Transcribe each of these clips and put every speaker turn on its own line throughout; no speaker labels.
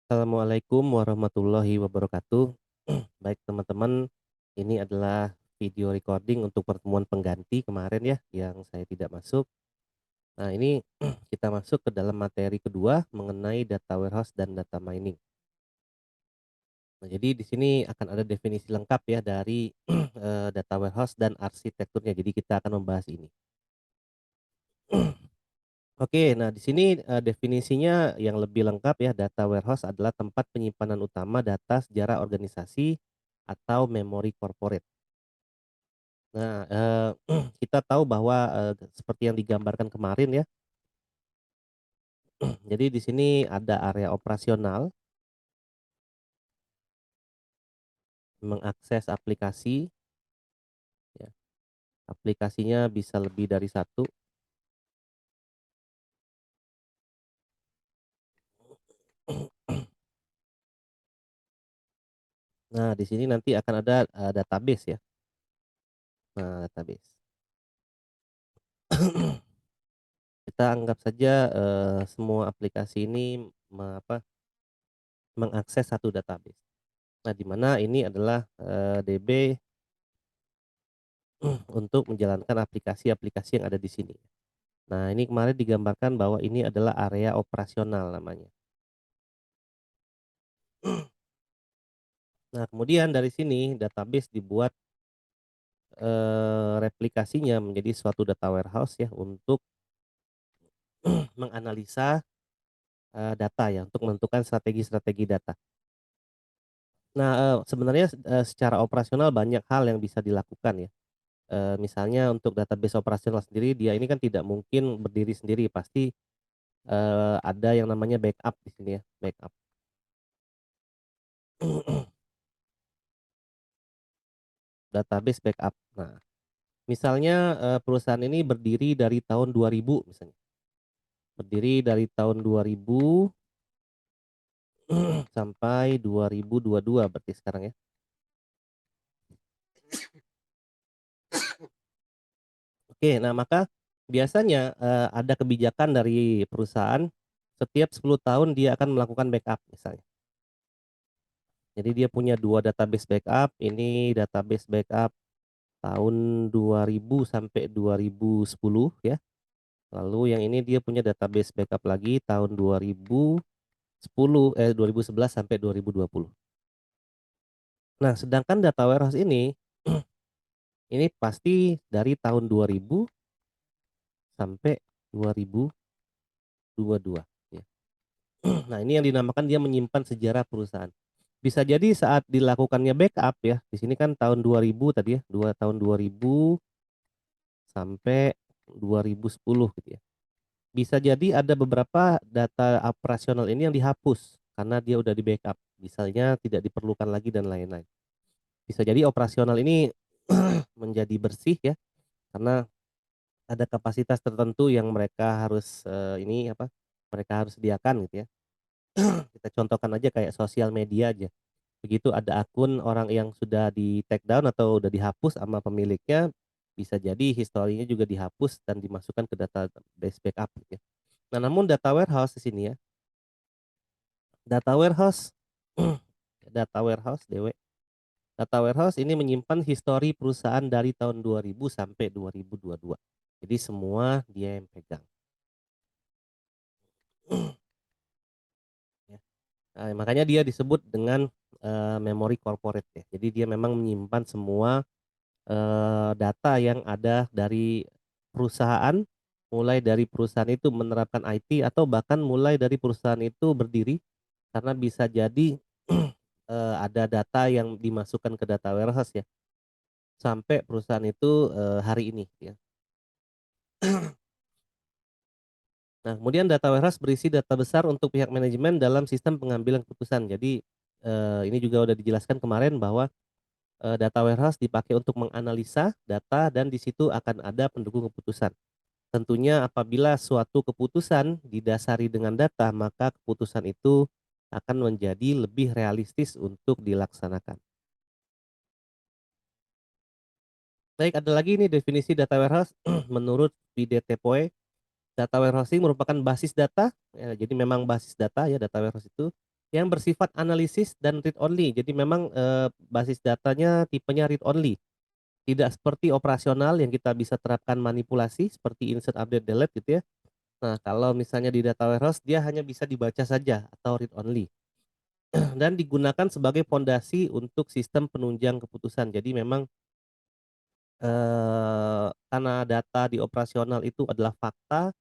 Assalamualaikum warahmatullahi wabarakatuh. Baik teman-teman, ini adalah video recording untuk pertemuan pengganti kemarin ya, yang saya tidak masuk. Nah ini kita masuk ke dalam materi kedua mengenai data warehouse dan data mining. Nah jadi di sini akan ada definisi lengkap ya dari data warehouse dan arsitekturnya. Jadi kita akan membahas ini. Oke, nah di sini definisinya yang lebih lengkap ya, data warehouse adalah tempat penyimpanan utama data sejarah organisasi atau memori corporate. Nah, kita tahu bahwa, seperti yang digambarkan kemarin ya, jadi di sini ada area operasional, mengakses aplikasi ya, aplikasinya bisa lebih dari satu. Nah, di sini nanti akan ada, database ya. Nah, database. Kita anggap saja, semua aplikasi ini mengakses satu database. Nah, di mana ini adalah, DB untuk menjalankan aplikasi-aplikasi yang ada di sini. Nah, ini kemarin digambarkan bahwa ini adalah area operasional namanya. Nah, kemudian dari sini database dibuat, replikasinya menjadi suatu data warehouse ya untuk menganalisa, data ya, untuk menentukan strategi-strategi data. Nah, sebenarnya, secara operasional banyak hal yang bisa dilakukan ya, misalnya untuk database operasional sendiri dia ini kan tidak mungkin berdiri sendiri, pasti, ada yang namanya backup di sini ya, backup. Database backup. Nah, misalnya, perusahaan ini berdiri dari tahun 2000 misalnya, berdiri dari tahun 2000 sampai 2022 berarti sekarang ya. Oke, nah maka biasanya, ada kebijakan dari perusahaan setiap 10 tahun dia akan melakukan backup misalnya. Jadi dia punya 2 database backup, ini database backup tahun 2000 sampai 2010 ya. Lalu yang ini dia punya database backup lagi tahun 2011 sampai 2020. Nah, sedangkan data warehouse ini pasti dari tahun 2000 sampai 2022 ya. Nah, ini yang dinamakan dia menyimpan sejarah perusahaan. Bisa jadi saat dilakukannya backup ya, di sini kan tahun 2000 tadi ya, tahun 2000 sampai 2010 gitu ya. Bisa jadi ada beberapa data operasional ini yang dihapus karena dia udah di-backup, misalnya tidak diperlukan lagi dan lain-lain. Bisa jadi operasional ini menjadi bersih ya, karena ada kapasitas tertentu yang mereka harus, mereka harus sediakan gitu ya. Kita contohkan aja kayak sosial media aja. Begitu ada akun orang yang sudah di-take down atau udah dihapus sama pemiliknya, bisa jadi historinya juga dihapus dan dimasukkan ke database backup gitu ya. Nah, namun data warehouse di sini ya, data warehouse data warehouse DW, data warehouse ini menyimpan histori perusahaan dari tahun 2000 sampai 2022. Jadi semua dia yang pegang. Ya. Makanya dia disebut dengan, memori corporate ya. Jadi dia memang menyimpan semua, data yang ada dari perusahaan, mulai dari perusahaan itu menerapkan IT atau bahkan mulai dari perusahaan itu berdiri, karena bisa jadi, ada data yang dimasukkan ke data warehouse ya, sampai perusahaan itu, hari ini ya. Nah, kemudian data warehouse berisi data besar untuk pihak manajemen dalam sistem pengambilan keputusan. Jadi, ini juga udah dijelaskan kemarin bahwa, data warehouse dipakai untuk menganalisa data dan di situ akan ada pendukung keputusan. Tentunya apabila suatu keputusan didasari dengan data, maka keputusan itu akan menjadi lebih realistis untuk dilaksanakan. Baik, ada lagi nih definisi data warehouse menurut Videte Poe. Data warehousing merupakan basis data, jadi memang basis data ya data warehouse itu, yang bersifat analisis dan read only. Jadi memang, basis datanya tipenya read only, tidak seperti operasional yang kita bisa terapkan manipulasi seperti insert, update, delete gitu ya. Nah, kalau misalnya di data warehouse dia hanya bisa dibaca saja atau read only dan digunakan sebagai pondasi untuk sistem penunjang keputusan. Jadi memang, karena data di operasional itu adalah fakta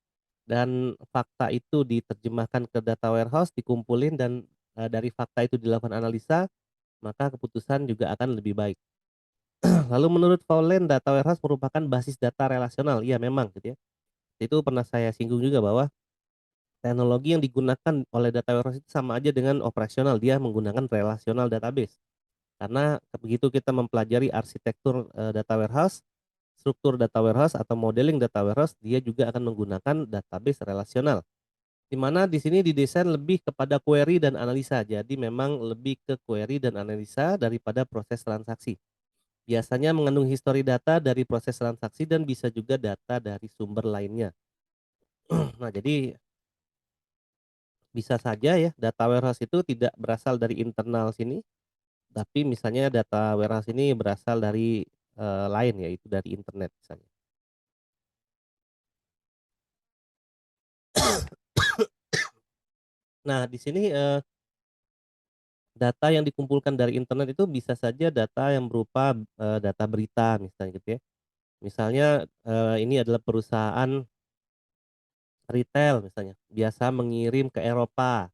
dan fakta itu diterjemahkan ke data warehouse, dikumpulin dan, dari fakta itu dilakukan analisa, maka keputusan juga akan lebih baik. Lalu menurut Faulen, data warehouse merupakan basis data relasional. Iya memang gitu ya. Itu pernah saya singgung juga bahwa teknologi yang digunakan oleh data warehouse itu sama aja dengan operasional, dia menggunakan relational database. Karena begitu kita mempelajari arsitektur, data warehouse, struktur data warehouse atau modeling data warehouse, dia juga akan menggunakan database relasional. Di mana di sini didesain lebih kepada query dan analisa. Jadi memang lebih ke query dan analisa daripada proses transaksi. Biasanya mengandung histori data dari proses transaksi dan bisa juga data dari sumber lainnya. Nah, jadi bisa saja ya data warehouse itu tidak berasal dari internal sini, tapi misalnya data warehouse ini berasal dari, lain yaitu dari internet misalnya. Nah, di sini, data yang dikumpulkan dari internet itu bisa saja data yang berupa, data berita misalnya gitu ya. Misalnya, ini adalah perusahaan retail misalnya, biasa mengirim ke Eropa.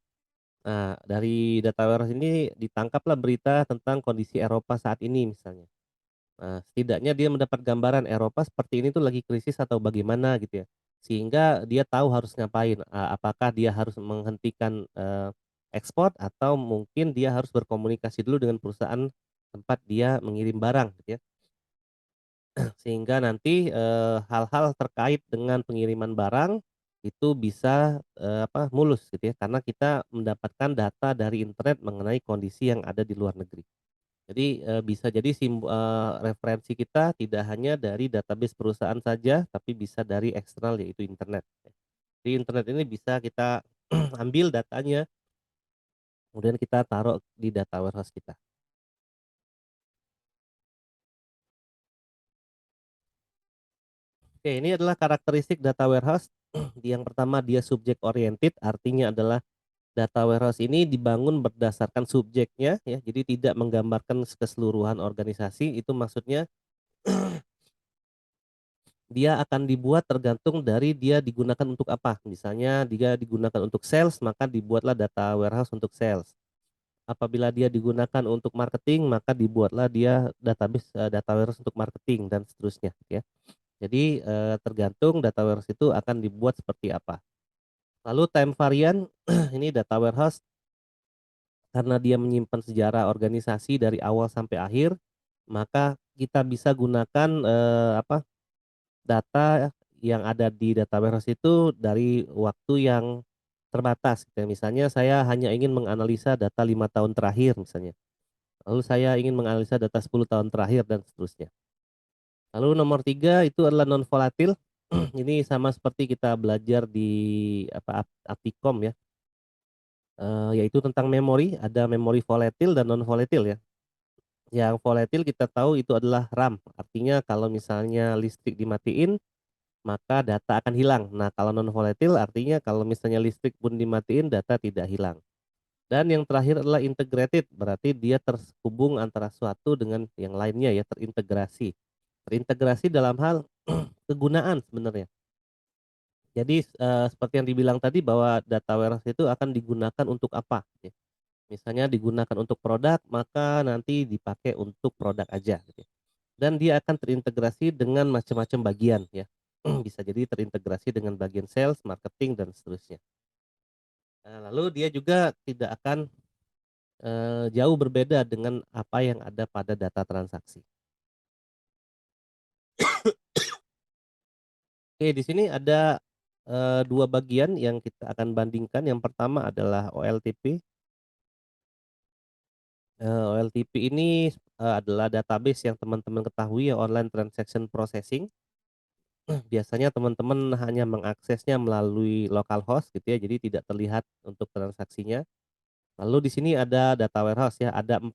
Nah, dari data warehouse ini ditangkaplah berita tentang kondisi Eropa saat ini misalnya. Nah, setidaknya dia mendapat gambaran Eropa seperti ini tuh lagi krisis atau bagaimana gitu ya. Sehingga dia tahu harus ngapain, apakah dia harus menghentikan, ekspor atau mungkin dia harus berkomunikasi dulu dengan perusahaan tempat dia mengirim barang gitu ya. Sehingga nanti, hal-hal terkait dengan pengiriman barang itu bisa, mulus gitu ya, karena kita mendapatkan data dari internet mengenai kondisi yang ada di luar negeri. Jadi, bisa jadi referensi kita tidak hanya dari database perusahaan saja, tapi bisa dari eksternal yaitu internet. Di internet ini bisa kita ambil datanya, kemudian kita taruh di data warehouse kita. Oke, ini adalah karakteristik data warehouse. Yang pertama dia subject oriented, artinya adalah data warehouse ini dibangun berdasarkan subjeknya ya, jadi tidak menggambarkan keseluruhan organisasi, itu maksudnya dia akan dibuat tergantung dari dia digunakan untuk apa. Misalnya dia digunakan untuk sales, maka dibuatlah data warehouse untuk sales. Apabila dia digunakan untuk marketing, maka dibuatlah dia database, data warehouse untuk marketing dan seterusnya ya. Jadi, tergantung data warehouse itu akan dibuat seperti apa. Lalu time variant, ini data warehouse karena dia menyimpan sejarah organisasi dari awal sampai akhir, maka kita bisa gunakan, data yang ada di data warehouse itu dari waktu yang terbatas, kayak misalnya saya hanya ingin menganalisa data 5 tahun terakhir misalnya, lalu saya ingin menganalisa data 10 tahun terakhir dan seterusnya. Lalu nomor 3 itu adalah non volatil, ini sama seperti kita belajar di Aptikom ya, yaitu tentang memori, ada memori volatil dan non volatil ya. Yang volatil kita tahu itu adalah RAM, artinya kalau misalnya listrik dimatiin, maka data akan hilang. Nah, kalau non volatil artinya kalau misalnya listrik pun dimatiin, data tidak hilang. Dan yang terakhir adalah integrated, berarti dia terhubung antara suatu dengan yang lainnya ya, terintegrasi. Terintegrasi dalam hal kegunaan sebenarnya. Jadi, seperti yang dibilang tadi bahwa data warehouse itu akan digunakan untuk apa, ya. Misalnya digunakan untuk produk, maka nanti dipakai untuk produk aja gitu ya. Dan dia akan terintegrasi dengan macam-macam bagian ya. Bisa jadi terintegrasi dengan bagian sales, marketing dan seterusnya. Lalu dia juga tidak akan, jauh berbeda dengan apa yang ada pada data transaksi. Oke, di sini ada, 2 bagian yang kita akan bandingkan. Yang pertama adalah OLTP. OLTP ini, adalah database yang teman-teman ketahui ya, online transaction processing. Biasanya teman-teman hanya mengaksesnya melalui localhost gitu ya, jadi tidak terlihat untuk transaksinya. Lalu di sini ada data warehouse ya, ada 4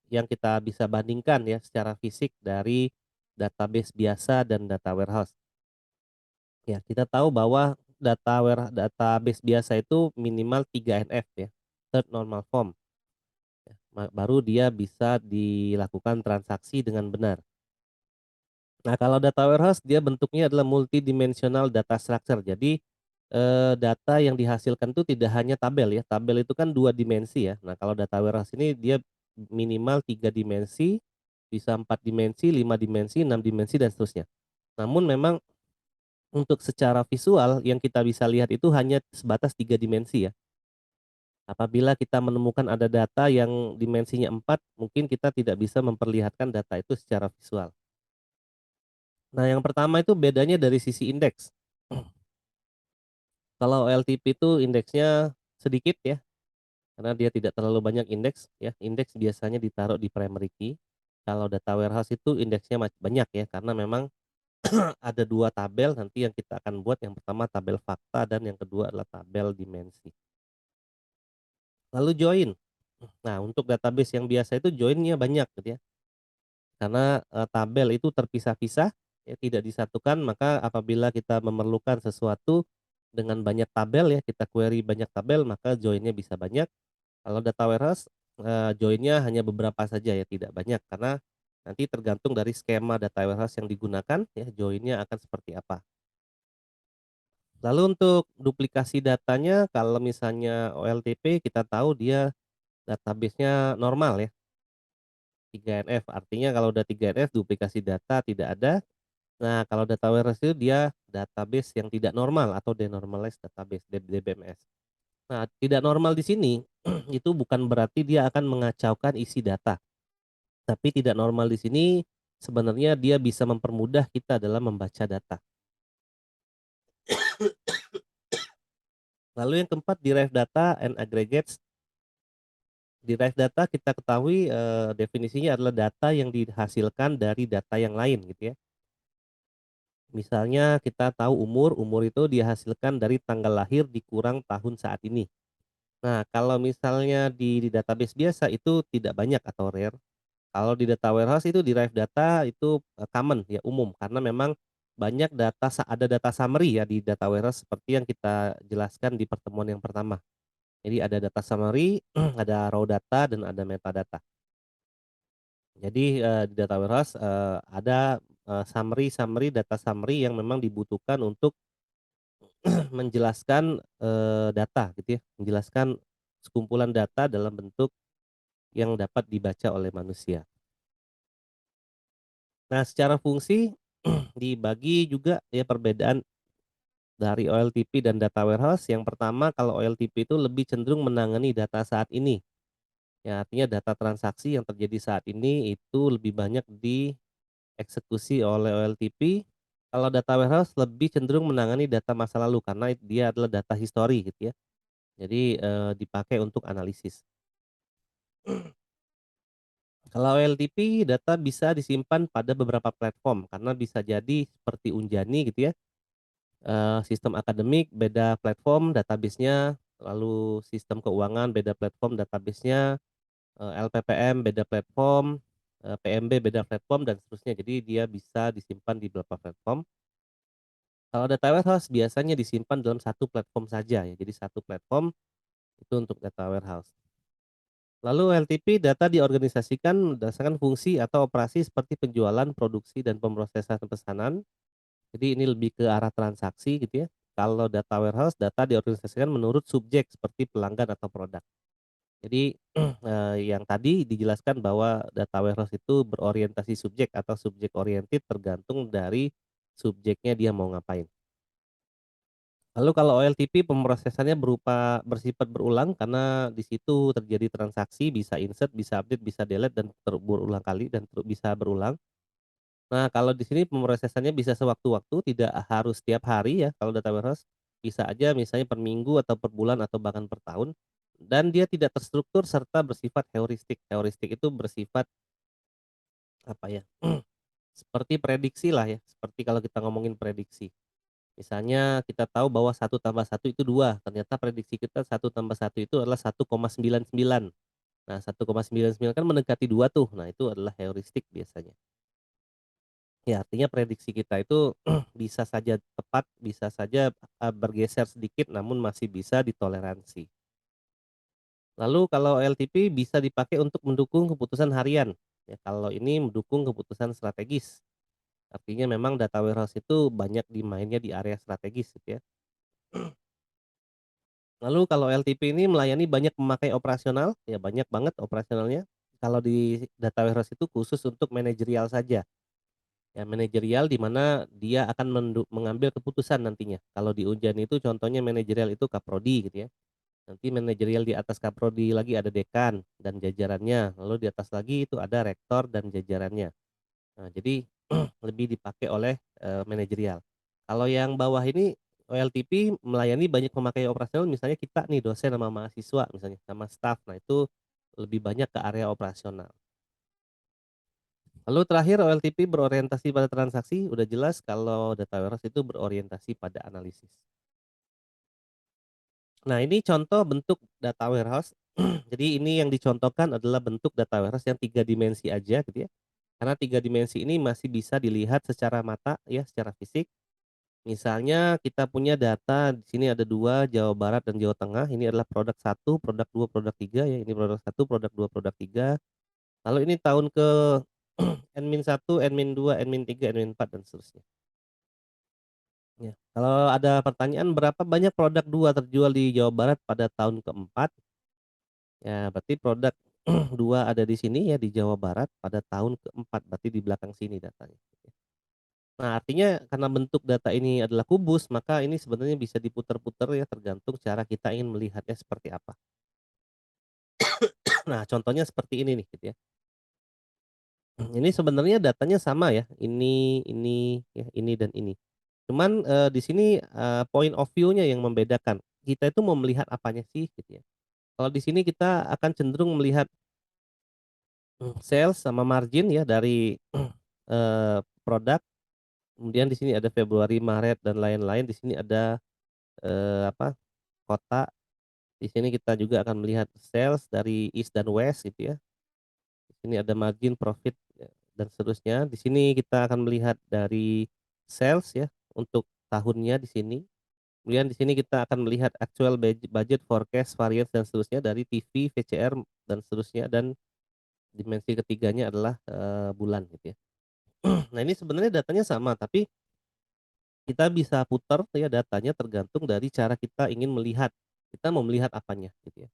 yang kita bisa bandingkan ya secara fisik dari database biasa dan data warehouse. Ya, kita tahu bahwa database biasa itu minimal 3 NF ya, third normal form, baru dia bisa dilakukan transaksi dengan benar. Nah, kalau data warehouse dia bentuknya adalah multidimensional data structure. Jadi, data yang dihasilkan itu tidak hanya tabel ya, tabel itu kan 2 dimensi ya. Nah, kalau data warehouse ini dia minimal 3 dimensi, bisa 4 dimensi, 5 dimensi, 6 dimensi, dan seterusnya. Namun memang untuk secara visual yang kita bisa lihat itu hanya sebatas 3 dimensi ya. Apabila kita menemukan ada data yang dimensinya 4, mungkin kita tidak bisa memperlihatkan data itu secara visual. Nah, yang pertama itu bedanya dari sisi indeks. Kalau OLTP itu indeksnya sedikit ya, karena dia tidak terlalu banyak indeks ya, indeks biasanya ditaruh di primary key. Kalau data warehouse itu indeksnya banyak ya, karena memang ada 2 tabel nanti yang kita akan buat, yang pertama tabel fakta dan yang kedua adalah tabel dimensi. Lalu join. Nah, untuk database yang biasa itu join-nya banyak gitu ya, karena, tabel itu terpisah-pisah ya, tidak disatukan, maka apabila kita memerlukan sesuatu dengan banyak tabel ya, kita query banyak tabel, maka join-nya bisa banyak. Kalau data warehouse, join-nya hanya beberapa saja ya, tidak banyak, karena nanti tergantung dari skema data warehouse yang digunakan ya, join-nya akan seperti apa. Lalu untuk duplikasi datanya, kalau misalnya OLTP kita tahu dia database-nya normal ya, 3NF, artinya kalau udah 3NF duplikasi data tidak ada. Nah, kalau data warehouse itu dia database yang tidak normal atau denormalized database, DBMS. Nah, tidak normal di sini itu bukan berarti dia akan mengacaukan isi data, tapi tidak normal di sini sebenarnya dia bisa mempermudah kita dalam membaca data. Lalu yang keempat, derived data and aggregates. Derived data kita ketahui, definisinya adalah data yang dihasilkan dari data yang lain gitu ya. Misalnya kita tahu umur itu dihasilkan dari tanggal lahir dikurang tahun saat ini. Nah, kalau misalnya di database biasa itu tidak banyak atau rare. Kalau di data warehouse itu derived data itu, common ya, umum, karena memang banyak ada data summary ya di data warehouse seperti yang kita jelaskan di pertemuan yang pertama. Jadi ada data summary, ada raw data, dan ada metadata. Jadi, di data warehouse, ada, summary data summary yang memang dibutuhkan untuk menjelaskan, data gitu ya, menjelaskan sekumpulan data dalam bentuk yang dapat dibaca oleh manusia. Nah, secara fungsi dibagi juga ya perbedaan dari OLTP dan data warehouse. Yang pertama, kalau OLTP itu lebih cenderung menangani data saat ini. Ya, artinya data transaksi yang terjadi saat ini itu lebih banyak dieksekusi oleh OLTP. Kalau data warehouse lebih cenderung menangani data masa lalu karena dia adalah data history gitu ya. Jadi, dipakai untuk analisis. Kalau OLTP data bisa disimpan pada beberapa platform karena bisa jadi seperti Unjani gitu ya, sistem akademik beda platform database-nya, lalu sistem keuangan beda platform database-nya, LPPM beda platform, PMB beda platform, dan seterusnya. Jadi dia bisa disimpan di beberapa platform. Kalau data warehouse biasanya disimpan dalam satu platform saja ya, jadi satu platform itu untuk data warehouse. Lalu LTP data diorganisasikan berdasarkan fungsi atau operasi seperti penjualan, produksi, dan pemrosesan pesanan. Jadi ini lebih ke arah transaksi gitu ya. Kalau data warehouse, data diorganisasikan menurut subjek seperti pelanggan atau produk. Jadi, yang tadi dijelaskan bahwa data warehouse itu berorientasi subjek atau subjek oriented tergantung dari subjeknya dia mau ngapain. Lalu kalau OLTP pemrosesannya bersifat berulang karena di situ terjadi transaksi, bisa insert, bisa update, bisa delete, dan berulang kali dan bisa berulang. Nah, kalau di sini pemrosesannya bisa sewaktu-waktu, tidak harus setiap hari ya kalau data warehouse. Bisa aja misalnya per minggu atau per bulan atau bahkan per tahun. Dan dia tidak terstruktur serta bersifat heuristik. Heuristik itu bersifat apa ya? Seperti prediksi lah ya, seperti kalau kita ngomongin prediksi. Misalnya kita tahu bahwa satu tambah satu itu 2, ternyata prediksi kita satu tambah satu itu adalah 1,99. Nah, 1,99 kan mendekati 2 tuh. Nah, itu adalah heuristik biasanya. Ya, artinya prediksi kita itu bisa saja tepat, bisa saja, bergeser sedikit namun masih bisa ditoleransi. Lalu kalau LTP bisa dipakai untuk mendukung keputusan harian. Ya, kalau ini mendukung keputusan strategis. Artinya memang data warehouse itu banyak dimainnya di area strategis gitu ya. Lalu kalau LTP ini melayani banyak pemakai operasional, ya banyak banget operasionalnya. Kalau di data warehouse itu khusus untuk manajerial saja. Ya manajerial di mana dia akan mengambil keputusan nantinya. Kalau di Unjan itu contohnya manajerial itu kaprodi gitu ya. Nanti manajerial di atas kaprodi lagi ada dekan dan jajarannya. Lalu di atas lagi itu ada rektor dan jajarannya. Nah, jadi lebih dipakai oleh, manajerial. Kalau yang bawah ini OLTP melayani banyak pemakai operasional misalnya kita nih dosen sama mahasiswa misalnya, sama staf. Nah itu lebih banyak ke area operasional. Lalu terakhir OLTP berorientasi pada transaksi, udah jelas kalau data warehouse itu berorientasi pada analisis. Nah ini contoh bentuk data warehouse, jadi ini yang dicontohkan adalah bentuk data warehouse yang 3 dimensi aja gitu ya, karena 3 dimensi ini masih bisa dilihat secara mata ya, secara fisik. Misalnya kita punya data di sini ada 2 Jawa Barat dan Jawa Tengah, ini adalah produk satu, produk 2, produk 3 ya, ini produk satu, produk 2, produk 3. Lalu ini tahun ke N-1, N-2, N-3, N-4 dan seterusnya. Ya, kalau ada pertanyaan berapa banyak produk 2 terjual di Jawa Barat pada tahun keempat, ya berarti produk 2 ada di sini ya di Jawa Barat pada tahun keempat, berarti di belakang sini datanya. Nah, artinya karena bentuk data ini adalah kubus, maka ini sebenarnya bisa diputar-putar ya tergantung cara kita ingin melihatnya seperti apa. Nah, contohnya seperti ini nih gitu ya. Ini sebenarnya datanya sama ya, ini, ya, ini dan ini. Cuman, di sini, point of view-nya yang membedakan. Kita itu mau melihat apanya sih gitu ya. Kalau di sini kita akan cenderung melihat, sales sama margin ya dari, produk, kemudian di sini ada Februari, Maret dan lain-lain, di sini ada, apa, kota. Di sini kita juga akan melihat sales dari East dan West gitu ya. Di sini ada margin, profit, dan seterusnya. Di sini kita akan melihat dari sales ya, untuk tahunnya di sini. Kemudian di sini kita akan melihat actual budget, forecast, variance, dan seterusnya dari TV, VCR, dan seterusnya. Dan dimensi ketiganya adalah, bulan gitu ya. Nah ini sebenarnya datanya sama, tapi kita bisa putar ya datanya tergantung dari cara kita ingin melihat. Kita mau melihat apanya gitu ya.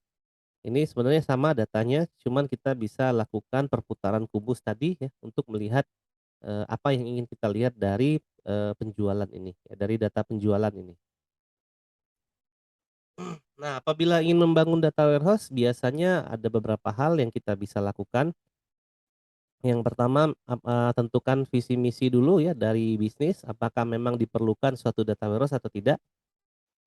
Ini sebenarnya sama datanya, cuman kita bisa lakukan perputaran kubus tadi ya, untuk melihat, apa yang ingin kita lihat dari, penjualan ini, ya dari data penjualan ini. Nah, apabila ingin membangun data warehouse, biasanya ada beberapa hal yang kita bisa lakukan. Yang pertama, tentukan visi misi dulu ya dari bisnis, apakah memang diperlukan suatu data warehouse atau tidak.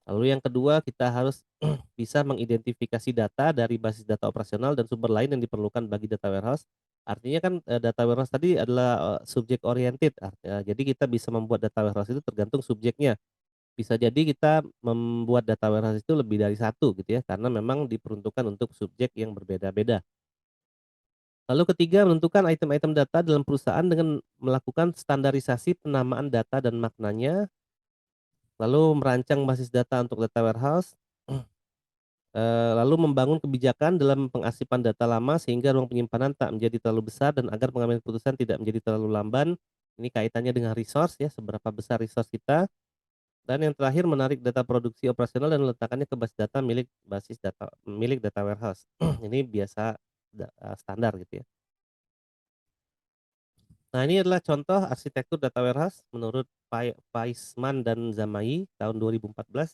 Lalu yang kedua, kita harus bisa mengidentifikasi data dari basis data operasional dan sumber lain yang diperlukan bagi data warehouse. Artinya kan, data warehouse tadi adalah, subjek oriented, jadi kita bisa membuat data warehouse itu tergantung subjeknya. Bisa jadi kita membuat data warehouse itu lebih dari satu gitu ya, karena memang diperuntukkan untuk subjek yang berbeda-beda. Lalu ketiga, menentukan item-item data dalam perusahaan dengan melakukan standarisasi penamaan data dan maknanya, lalu merancang basis data untuk data warehouse. Lalu membangun kebijakan dalam pengasipan data lama sehingga ruang penyimpanan tak menjadi terlalu besar dan agar pengambilan keputusan tidak menjadi terlalu lamban. Ini kaitannya dengan resource ya, seberapa besar resource kita. Dan yang terakhir menarik data produksi operasional dan meletakkannya ke basis data milik data warehouse. Ini biasa standar gitu ya. Nah, ini adalah contoh arsitektur data warehouse menurut Paisman dan Zamai tahun 2014.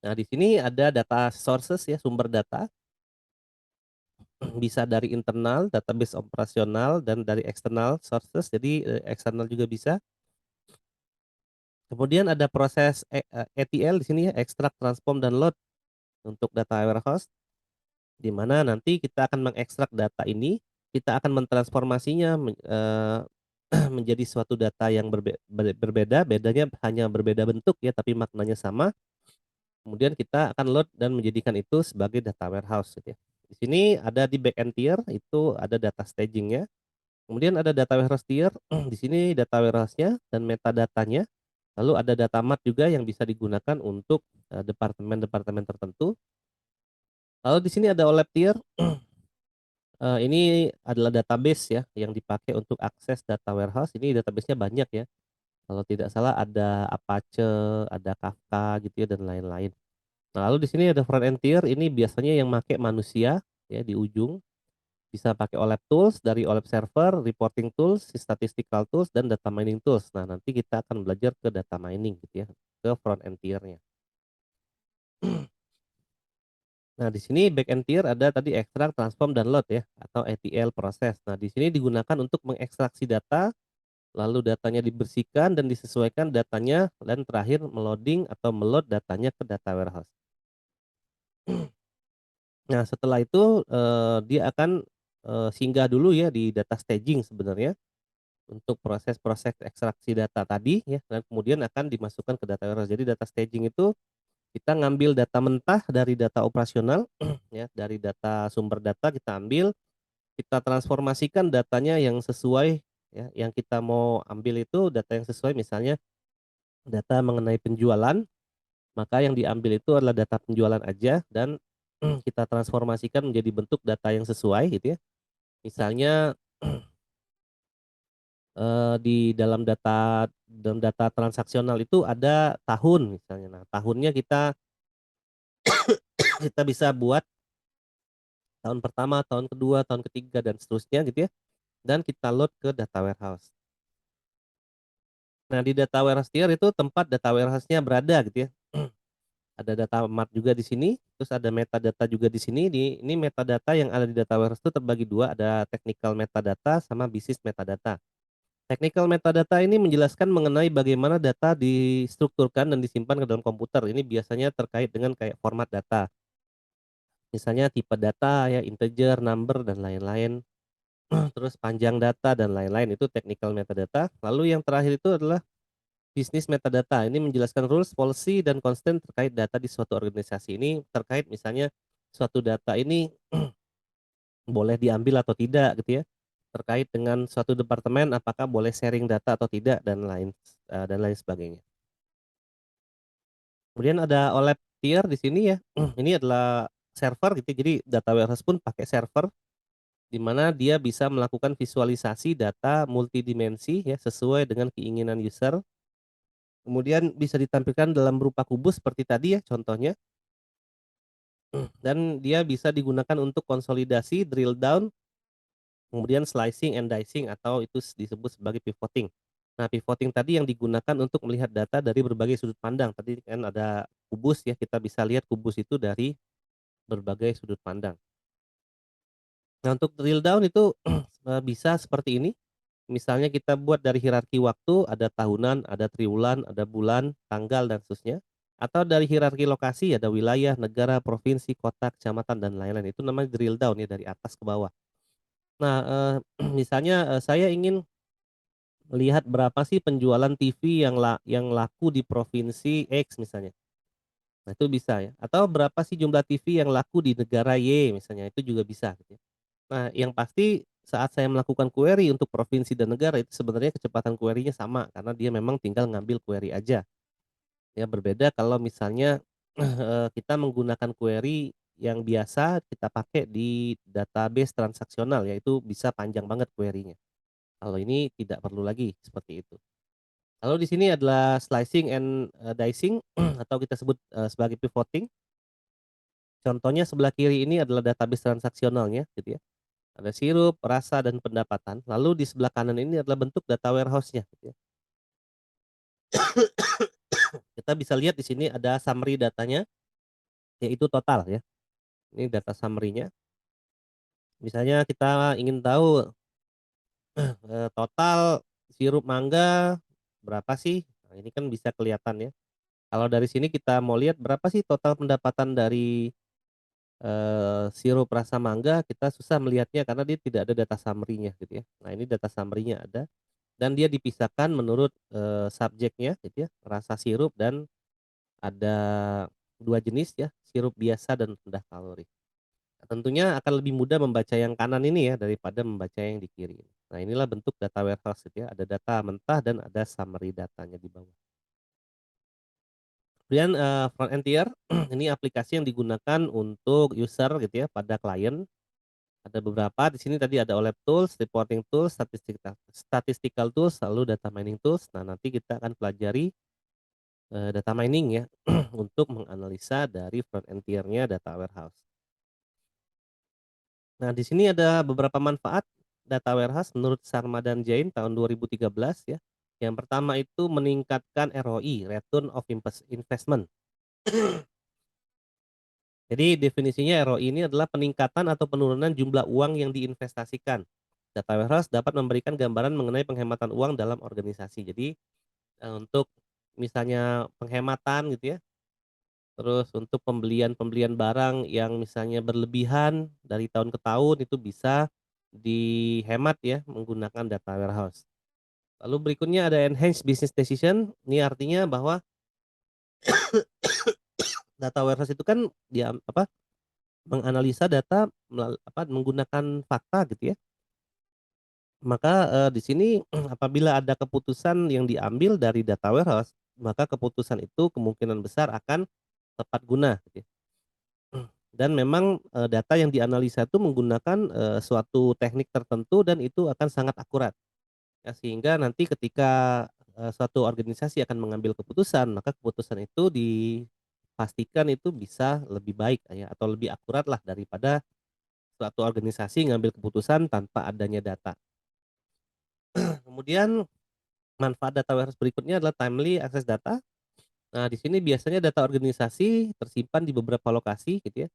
Nah, di sini ada data sources ya, sumber data. Bisa dari internal, database operasional, dan dari eksternal sources, jadi, eksternal juga bisa. Kemudian ada proses ETL di sini ya, extract, transform, dan load untuk data warehouse, di mana nanti kita akan mengekstrak data ini, kita akan mentransformasinya menjadi suatu data yang berbeda, bedanya hanya berbeda bentuk ya, tapi maknanya sama. Kemudian kita akan load dan menjadikan itu sebagai data warehouse gitu ya. Di sini ada di backend tier itu ada data staging-nya, kemudian ada data warehouse tier, di sini data warehouse-nya dan metadatanya, lalu ada data mart juga yang bisa digunakan untuk departemen-departemen tertentu. Lalu di sini ada OLAP tier, ini adalah database ya yang dipakai untuk akses data warehouse. Ini database-nya banyak ya. Kalau tidak salah ada Apache, ada Kafka gitu ya dan lain-lain. Nah, lalu di sini ada front end tier, ini biasanya yang make manusia ya di ujung. Bisa pakai OLAP tools, dari OLAP server, reporting tools, statistical tools, dan data mining tools. Nah, nanti kita akan belajar ke data mining gitu ya, ke front end tier-nya. Nah, di sini back end tier ada tadi extract, transform, dan load ya, atau ETL proses. Nah, di sini digunakan untuk mengekstraksi data, lalu datanya dibersihkan dan disesuaikan datanya, dan terakhir meloading atau meload datanya ke data warehouse. Nah, setelah itu dia akan singgah dulu ya di data staging sebenarnya untuk proses-proses ekstraksi data tadi ya, dan kemudian akan dimasukkan ke data warehouse. Jadi data staging itu kita ngambil data mentah dari data operasional ya, dari data sumber data kita ambil, kita transformasikan datanya yang sesuai ya, yang kita mau ambil itu data yang sesuai, misalnya data mengenai penjualan, maka yang diambil itu adalah data penjualan aja dan kita transformasikan menjadi bentuk data yang sesuai gitu ya. Misalnya di dalam data transaksional itu ada tahun misalnya. Nah, tahunnya kita kita bisa buat tahun pertama, tahun kedua, tahun ketiga dan seterusnya gitu ya. Dan kita load ke data warehouse. Nah, di data warehouse tier itu tempat data warehouse-nya berada gitu ya. Ada data mart juga di sini, terus ada metadata juga di sini. Ini metadata yang ada di data warehouse itu terbagi dua, ada technical metadata sama business metadata. Technical metadata ini menjelaskan mengenai bagaimana data distrukturkan dan disimpan ke dalam komputer. Ini biasanya terkait dengan kayak format data. Misalnya tipe data ya, integer, number, dan lain-lain. Terus panjang data dan lain-lain, itu technical metadata. Lalu yang terakhir itu adalah business metadata. Ini menjelaskan rules, policy, dan constant terkait data di suatu organisasi. Ini terkait misalnya suatu data ini boleh diambil atau tidak gitu ya. Terkait dengan suatu departemen apakah boleh sharing data atau tidak dan lain sebagainya. Kemudian ada OLAP tier di sini ya. Ini adalah server gitu. Jadi data warehouse pun pakai server di mana dia bisa melakukan visualisasi data multidimensi ya sesuai dengan keinginan user. Kemudian bisa ditampilkan dalam berupa kubus seperti tadi ya contohnya. Dan dia bisa digunakan untuk konsolidasi, drill down, kemudian slicing and dicing atau itu disebut sebagai pivoting. Nah, pivoting tadi yang digunakan untuk melihat data dari berbagai sudut pandang. Tadi kan ada kubus ya, kita bisa lihat kubus itu dari berbagai sudut pandang. Nah, untuk drill down itu bisa seperti ini. Misalnya kita buat dari hierarki waktu, ada tahunan, ada triwulan, ada bulan, tanggal, dan seterusnya. Atau dari hierarki lokasi, ada wilayah, negara, provinsi, kota, kecamatan, dan lain-lain. Itu namanya drill down ya, dari atas ke bawah. Nah, misalnya saya ingin lihat berapa sih penjualan TV yang laku di provinsi X misalnya. Nah, itu bisa ya. Atau berapa sih jumlah TV yang laku di negara Y misalnya, itu juga bisa gitu ya. Nah, yang pasti saat saya melakukan query untuk provinsi dan negara itu sebenarnya kecepatan query-nya sama karena dia memang tinggal ngambil query aja. Ya berbeda kalau misalnya kita menggunakan query yang biasa kita pakai di database transaksional yaitu bisa panjang banget query-nya. Kalau ini tidak perlu lagi seperti itu. Lalu di sini adalah slicing and dicing atau kita sebut sebagai pivoting. Contohnya sebelah kiri ini adalah database transaksionalnya gitu ya. Ada sirup, rasa, dan pendapatan. Lalu di sebelah kanan ini adalah bentuk data warehouse-nya gitu ya. Kita bisa lihat di sini ada summary datanya yaitu total ya. Ini data summary-nya. Misalnya kita ingin tahu total sirup mangga berapa sih? Nah, ini kan bisa kelihatan ya. Kalau dari sini kita mau lihat berapa sih total pendapatan dari sirup rasa mangga kita susah melihatnya karena dia tidak ada data summary-nya gitu ya. Nah ini data summary-nya ada dan dia dipisahkan menurut, subjeknya gitu ya, rasa sirup dan ada 2 jenis ya, sirup biasa dan rendah kalori. Tentunya akan lebih mudah membaca yang kanan ini ya daripada membaca yang di kiri. Nah inilah bentuk data warehouse gitu ya, ada data mentah dan ada summary datanya di bawah. Kemudian, front end tier ini aplikasi yang digunakan untuk user gitu ya pada klien. Ada beberapa di sini tadi ada OLAP tools, reporting tools, statistical tools, lalu data mining tools. Nah nanti kita akan pelajari, data mining ya untuk menganalisa dari front end tier-nya data warehouse. Nah, di sini ada beberapa manfaat data warehouse menurut Sharma dan Jain tahun 2013 ya. Yang pertama itu meningkatkan ROI, return of investment. Jadi definisinya ROI ini adalah peningkatan atau penurunan jumlah uang yang diinvestasikan. Data warehouse dapat memberikan gambaran mengenai penghematan uang dalam organisasi. Jadi, untuk misalnya penghematan gitu ya, terus untuk pembelian-pembelian barang yang misalnya berlebihan dari tahun ke tahun itu bisa dihemat ya menggunakan data warehouse. Lalu berikutnya ada enhanced business decision, ini artinya bahwa data warehouse itu kan dia menganalisa data menggunakan fakta gitu ya. Maka, di sini apabila ada keputusan yang diambil dari data warehouse, maka keputusan itu kemungkinan besar akan tepat guna gitu ya. Dan memang, data yang dianalisa itu menggunakan, suatu teknik tertentu dan itu akan sangat akurat, ya sehingga nanti ketika, suatu organisasi akan mengambil keputusan, maka keputusan itu dipastikan itu bisa lebih baik ya atau lebih akurat lah daripada suatu organisasi ngambil keputusan tanpa adanya data. Kemudian manfaat data warehouse berikutnya adalah timely access data. Nah, di sini biasanya data organisasi tersimpan di beberapa lokasi gitu ya.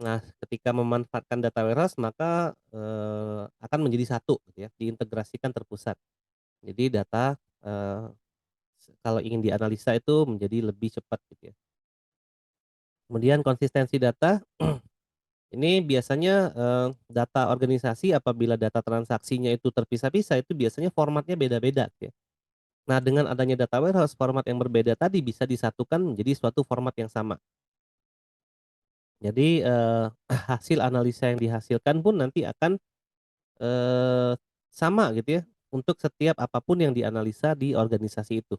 Nah, ketika memanfaatkan data warehouse maka, akan menjadi satu gitu ya, diintegrasikan terpusat. Jadi data, kalau ingin dianalisa itu menjadi lebih cepat gitu ya. Kemudian konsistensi data, ini biasanya, data organisasi apabila data transaksinya itu terpisah-pisah itu biasanya formatnya beda-beda gitu ya. Nah, dengan adanya data warehouse format yang berbeda tadi bisa disatukan menjadi suatu format yang sama. Jadi, hasil analisa yang dihasilkan pun nanti akan Eee, sama gitu ya, untuk setiap apapun yang dianalisa di organisasi itu.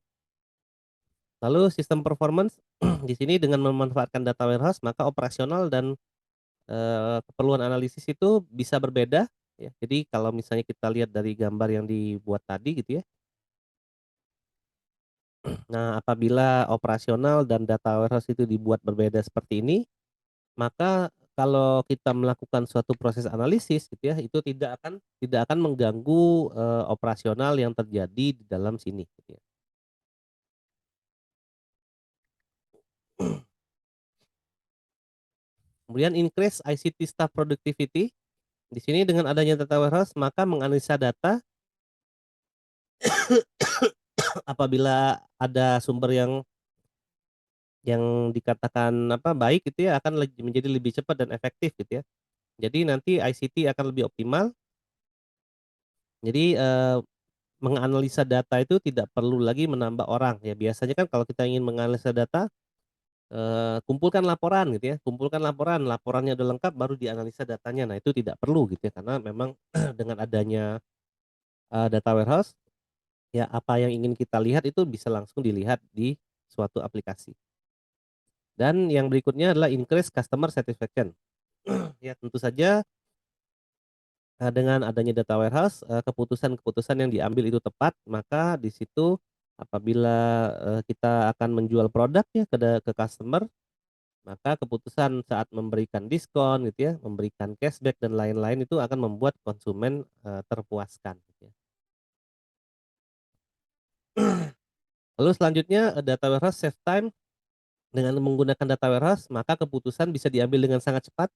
Lalu sistem performance di sini dengan memanfaatkan data warehouse maka operasional dan, keperluan analisis itu bisa berbeda ya. Jadi kalau misalnya kita lihat dari gambar yang dibuat tadi gitu ya. Nah apabila operasional dan data warehouse itu dibuat berbeda seperti ini, maka kalau kita melakukan suatu proses analisis gitu ya, itu tidak akan mengganggu, operasional yang terjadi di dalam sini gitu ya. Kemudian increase ICT staff productivity, di sini dengan adanya data warehouse maka menganalisa data apabila ada sumber yang dikatakan baik gitu ya akan menjadi lebih cepat dan efektif gitu ya. Jadi nanti ICT akan lebih optimal. Jadi, menganalisa data itu tidak perlu lagi menambah orang ya. Biasanya kan kalau kita ingin menganalisa data, kumpulkan laporan gitu ya, kumpulkan laporan, laporannya udah lengkap baru dianalisa datanya. Nah itu tidak perlu gitu ya karena memang dengan adanya, data warehouse, ya apa yang ingin kita lihat itu bisa langsung dilihat di suatu aplikasi. Dan yang berikutnya adalah increase customer satisfaction. Ya tentu saja, dengan adanya data warehouse, keputusan-keputusan yang diambil itu tepat, maka di situ apabila, kita akan menjual produk ya ke customer, maka keputusan saat memberikan diskon gitu ya, memberikan cashback dan lain-lain itu akan membuat konsumen, terpuaskan gitu ya. Lalu selanjutnya, data warehouse save time. Dengan menggunakan data warehouse, maka keputusan bisa diambil dengan sangat cepat,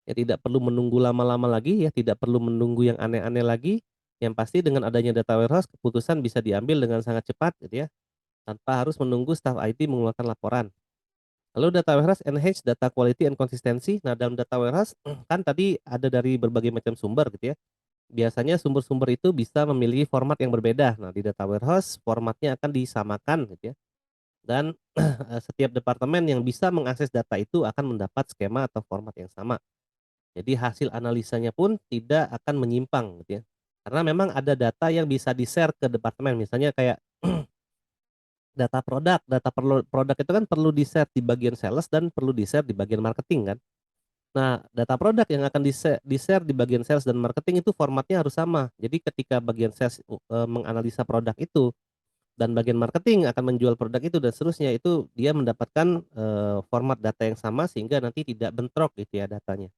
ya tidak perlu menunggu lama-lama lagi ya, tidak perlu menunggu yang aneh-aneh lagi. Yang pasti dengan adanya data warehouse, keputusan bisa diambil dengan sangat cepat gitu ya, tanpa harus menunggu staf IT mengeluarkan laporan. Lalu data warehouse enhance data quality and konsistensi. Nah, dalam data warehouse kan tadi ada dari berbagai macam sumber gitu ya. Biasanya sumber-sumber itu bisa memiliki format yang berbeda. Nah, di data warehouse formatnya akan disamakan gitu ya. Dan setiap departemen yang bisa mengakses data itu akan mendapat skema atau format yang sama. Jadi hasil analisanya pun tidak akan menyimpang gitu ya. Karena memang ada data yang bisa di-share ke departemen, misalnya kayak data produk, data perlu produk itu kan perlu di-share di bagian sales dan perlu di-share di bagian marketing kan. Nah, data produk yang akan di-share di bagian sales dan marketing itu formatnya harus sama. Jadi ketika bagian sales menganalisa produk itu dan bagian marketing akan menjual produk itu dan seterusnya, itu dia mendapatkan format data yang sama sehingga nanti tidak bentrok gitu ya datanya.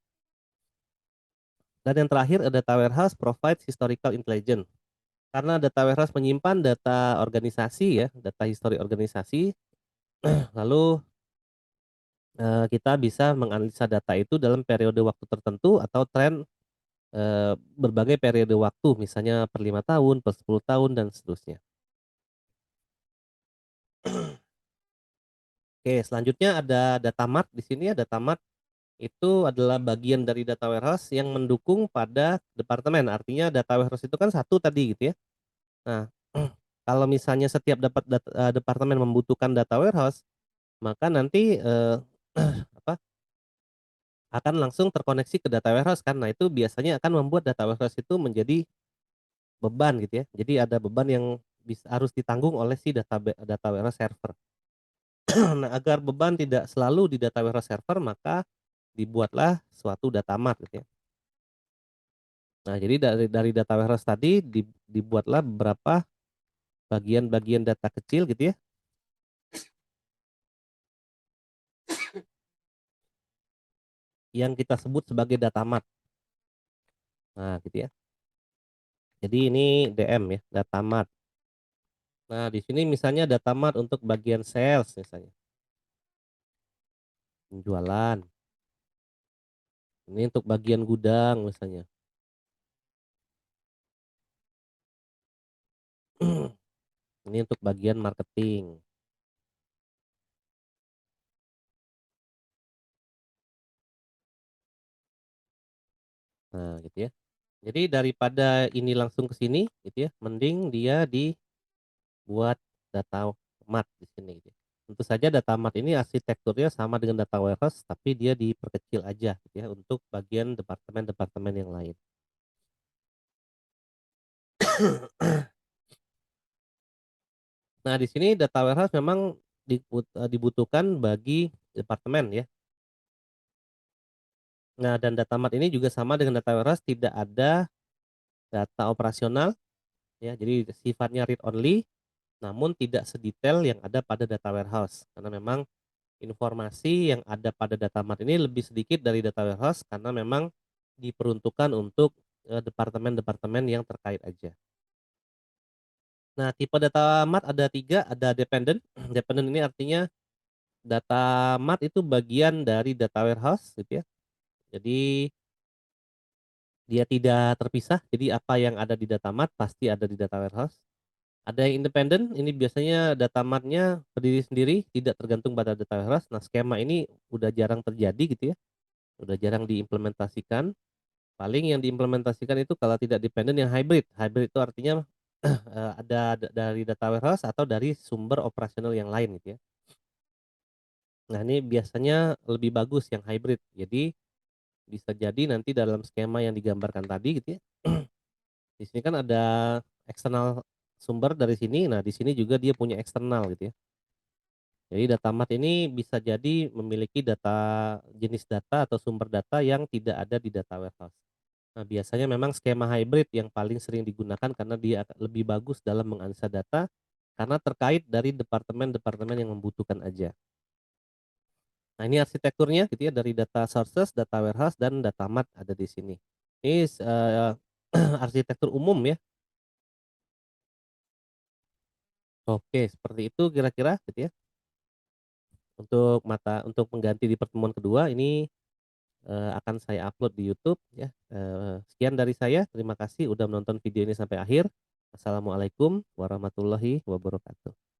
Dan yang terakhir data warehouse provides historical intelligence. Karena data warehouse menyimpan data organisasi ya, data histori organisasi, lalu kita bisa menganalisa data itu dalam periode waktu tertentu atau tren berbagai periode waktu, misalnya per 5 tahun, per 10 tahun, dan seterusnya. Oke, selanjutnya ada data mart. Di sini ya, data mart itu adalah bagian dari data warehouse yang mendukung pada departemen. Artinya data warehouse itu kan satu tadi gitu ya. Nah, kalau misalnya setiap departemen membutuhkan data warehouse, maka nanti apa akan langsung terkoneksi ke data warehouse kan. Nah, itu biasanya akan membuat data warehouse itu menjadi beban gitu ya. Jadi ada beban yang harus ditanggung oleh si data warehouse server. Nah, agar beban tidak selalu di data warehouse server, maka dibuatlah suatu data mart gitu ya. Nah, jadi dari data warehouse tadi dibuatlah beberapa bagian-bagian data kecil gitu ya, yang kita sebut sebagai data mart. Nah, gitu ya. Jadi ini DM ya, data mart. Nah, di sini misalnya data mart untuk bagian sales misalnya, penjualan. Ini untuk bagian gudang misalnya. Ini untuk bagian marketing. Nah, gitu ya. Jadi daripada ini langsung ke sini gitu ya, mending dia dibuat data mart di sini gitu ya. Tentu saja data mart ini arsitekturnya sama dengan data warehouse, tapi dia diperkecil aja gitu ya untuk bagian departemen-departemen yang lain. Nah, di sini data warehouse memang dibutuhkan bagi departemen ya. Nah, dan data mart ini juga sama dengan data warehouse, tidak ada data operasional ya. Jadi sifatnya read only, namun tidak sedetail yang ada pada data warehouse. Karena memang informasi yang ada pada data mart ini lebih sedikit dari data warehouse karena memang diperuntukkan untuk departemen-departemen yang terkait aja. Nah, tipe data mart ada tiga, ada dependent. Dependent ini artinya data mart itu bagian dari data warehouse gitu ya. Jadi dia tidak terpisah, jadi apa yang ada di data mart pasti ada di data warehouse. Ada yang independen, ini biasanya data mart-nya berdiri sendiri, tidak tergantung pada data warehouse. Nah, skema ini udah jarang terjadi gitu ya, udah jarang diimplementasikan. Paling yang diimplementasikan itu kalau tidak dependen yang hybrid. Hybrid itu artinya ada dari data warehouse atau dari sumber operasional yang lain gitu ya. Nah, ini biasanya lebih bagus yang hybrid. Jadi bisa jadi nanti dalam skema yang digambarkan tadi gitu ya. Di sini kan ada eksternal sumber dari sini. Nah, di sini juga dia punya eksternal gitu ya. Jadi data mart ini bisa jadi memiliki jenis data atau sumber data yang tidak ada di data warehouse. Nah, biasanya memang skema hybrid yang paling sering digunakan karena dia akan lebih bagus dalam menganalisa data karena terkait dari departemen-departemen yang membutuhkan aja. Nah, ini arsitekturnya gitu ya, dari data sources, data warehouse, dan data mart ada di sini. Ini arsitektur umum ya. Oke, seperti itu kira-kira gitu ya. Untuk mengganti di pertemuan kedua ini akan saya upload di YouTube ya. Sekian dari saya, terima kasih udah menonton video ini sampai akhir. Assalamualaikum warahmatullahi wabarakatuh.